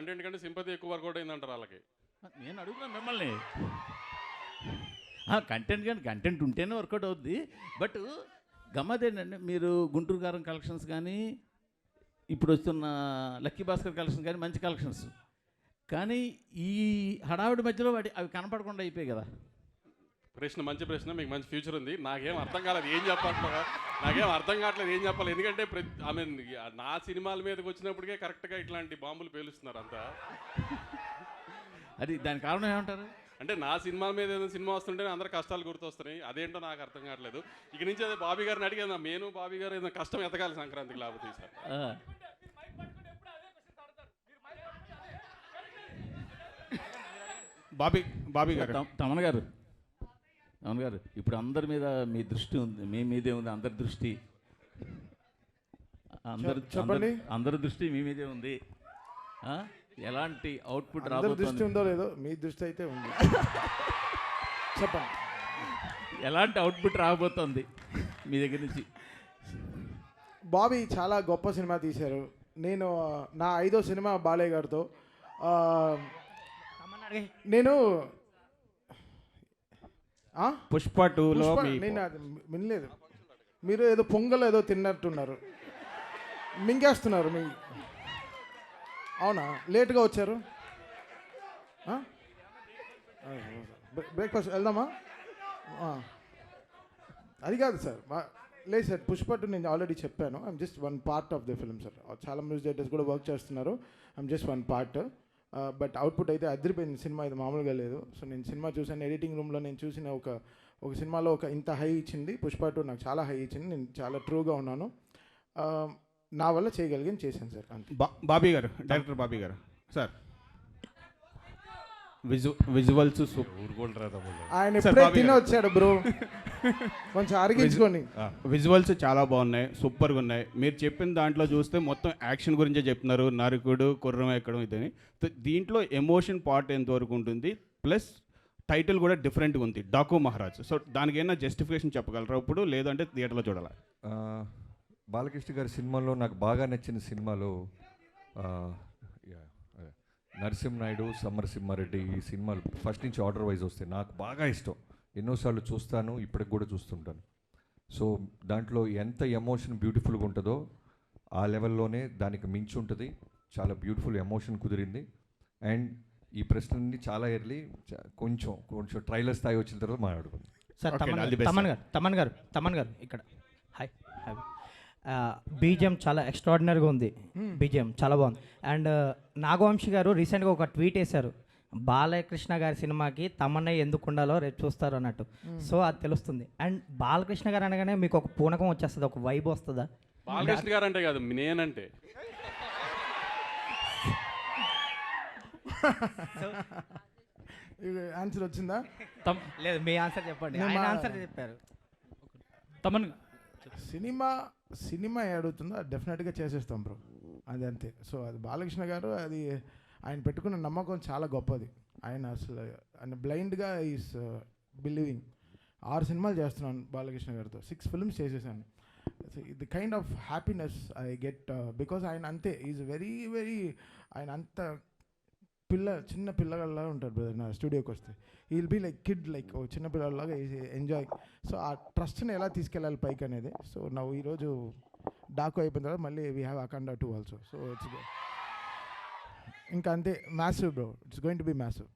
Content కంటే sympathy ఎక్కువ work out అయిందంటారు వాళ్ళకి. నేను అడుగుతున్నా మిమ్మల్ని. కంటెంట్ ఉంటేనే వర్కౌట్ అవుద్ది. బట్ గమ్మతేంటంటే మీరు గుంటూరు కారం కలెక్షన్స్ కానీ ఇప్పుడు వస్తున్న లక్కీ భాస్కర్ కలెక్షన్స్ కానీ మంచి కలెక్షన్స్, కానీ ఈ హడావిడి మధ్యలో అవి కనపడకుండా అయిపోయాయి కదా. ప్రశ్న మంచి ప్రశ్న, మీకు మంచి ఫ్యూచర్ ఉంది. నాకేం అర్థం కాలేదు ఏం చెప్పాలి, నాకేం అర్థం కావట్లేదు ఏం చెప్పాలి. ఎందుకంటే ఐ మీన్ నా సినిమాల మీదకి వచ్చినప్పటికే కరెక్ట్గా ఇట్లాంటి బాంబులు పేలుస్తున్నారు అంతా. అది దాని కారణం ఏమంటారు? అంటే నా సినిమాల మీద ఏదైనా సినిమా వస్తుంటే అందరు కష్టాలు గుర్తొస్తున్నాయి, అదేంటో నాకు అర్థం కావట్లేదు. ఇక నుంచి అదే బాబీ గారిని అడిగాను, నేను బాబీ గారు ఏదైనా కష్టం ఎతకాలి సంక్రాంతికి, లేకపోతే సార్. బాబీ గారు, తమన్ గారు ఇప్పుడు అందరి మీద మీ దృష్టి ఉంది, మీ మీదే ఉంది అందరి దృష్టి. అందరి దృష్టి మీ మీదే ఉంది. ఎలాంటి అవుట్పుట్ రాబోతుంది? దృష్టి ఉందో లేదో మీ దృష్టి అయితే ఉంది. చెప్పండి, ఎలాంటి అవుట్పుట్ రాబోతుంది మీ దగ్గర నుంచి? బాబీ చాలా గొప్ప సినిమా తీశారు. నేను నా 5వ సినిమా బాలయ్య గారితో నేను పుష్ప 2లో నేను అది వినలేదు. మీరు ఏదో పొంగల్ ఏదో తిన్నట్టున్నారు, మింగేస్తున్నారు మీ. అవునా, లేట్గా వచ్చారు? బ్రేక్ఫాస్ట్ వెళ్దామా? అది కాదు సార్, లేదు సార్, పుష్ప 2 నేను ఆల్రెడీ చెప్పాను. I'm just one part of the film sir. చాలా మ్యూజిక్ డైరెక్టర్స్ కూడా వర్క్ చేస్తున్నారు. I'm just one part. But output అయితే అదిరిపోయింది. సినిమా ఇది మామూలుగా లేదు. సో నేను సినిమా చూసాను, ఎడిటింగ్ రూమ్లో నేను చూసిన ఒక సినిమాలో ఇంత హై ఇచ్చింది పుష్ప 2 నాకు చాలా హై ఇచ్చింది. నేను చాలా ట్రూగా ఉన్నాను. నా వల్ల చేయగలిగాను, చేశాను సార్. బాబీ గారు, డైరెక్టర్ బాబీ గారు సార్, విజువల్స్ ఆయన ఎప్పుడే తిని వచ్చాడు బ్రో, కొంచెం అరిగించుకోండి. విజువల్స్ చాలా బాగున్నాయి, సూపర్గా ఉన్నాయి. మీరు చెప్పిన దాంట్లో చూస్తే మొత్తం యాక్షన్ గురించే చెప్తున్నారు, నరుకుడు కుర్రం ఎక్కడం ఇదని. దీంట్లో ఎమోషన్ పార్ట్ ఎంతవరకు ఉంటుంది, ప్లస్ టైటిల్ కూడా డిఫరెంట్గా ఉంది, డాకు మహారాజ్. సో దానికి ఏమైనా జస్టిఫికేషన్ చెప్పగలరా ఇప్పుడు, లేదంటే థియేటర్లో చూడాలా? బాలకృష్ణ గారి సినిమాలో నాకు బాగా నచ్చిన సినిమాలో నరసింహనాయుడు, సమరసింహారెడ్డి, ఈ సినిమాలు ఫస్ట్ నుంచి ఆర్డర్ వైజ్ వస్తాయి. నాకు బాగా ఇష్టం, ఎన్నోసార్లు చూస్తాను, ఇప్పటికి కూడా చూస్తుంటాను. సో దాంట్లో ఎంత ఎమోషన్ బ్యూటిఫుల్గా ఉంటుందో ఆ లెవెల్లోనే దానికి మించి ఉంటుంది. చాలా బ్యూటిఫుల్ ఎమోషన్ కుదిరింది. అండ్ ఈ ప్రశ్నని చాలా ఎర్లీ కొంచెం ట్రైలర్ స్థాయి వచ్చిన తర్వాత మాట్లాడుకుందాం సార్. తమన్ గారు ఇక్కడ హాయ్. బీజిఎం చాలా ఎక్స్ట్రాడినరీగా ఉంది, బీజిఎం చాలా బాగుంది. అండ్ నాగవంశి గారు రీసెంట్గా ఒక ట్వీట్ వేశారు, బాలకృష్ణ గారి సినిమాకి తమన్నయ్య ఎందుకు ఉండాలో రేపు చూస్తారు అన్నట్టు. సో అది తెలుస్తుంది. అండ్ బాలకృష్ణ గారు అనగానే మీకు ఒక పూనకం వచ్చేస్తుంది, ఒక వైబ్ వస్తుందా? బాలకృష్ణ గారు అంటే కాదు, నేనంటే ఆన్సర్ వచ్చిందా? లేదు, మీ ఆన్సర్ చెప్పండి. ఆయన ఆన్సర్ చెప్పారు. తమన్ సినిమా అడుగుతుందో డెఫినెట్గా చేసేస్తాం బ్రో, అది అంతే. సో అది బాలకృష్ణ గారు, అది ఆయన పెట్టుకున్న నమ్మకం చాలా గొప్పది. ఆయన బ్లైండ్గా ఈస్ బిలీవింగ్. 6 సినిమాలు చేస్తున్నాను బాలకృష్ణ గారితో, 6 ఫిల్మ్స్ చేసేసాను. The kind of happiness I get because ఆయన అంతే, ఈజ్ వెరీ ఆయన అంత చిన్న పిల్లగాళ్ళ ఉంటారు బ్రదర్. నా స్టూడియోకి వస్తే ఈ will be like kid, like ఓ చిన్న పిల్లలాగా ఎంజాయ్. సో ఆ ట్రస్ట్ని ఎలా తీసుకెళ్ళాలి పైకి అనేది. సో నా ఈరోజు డాకు అయిపోయిన తర్వాత మళ్ళీ we have Akhanda 2 also. So it's ఇంకా అంతే, massive bro, it's going to be massive.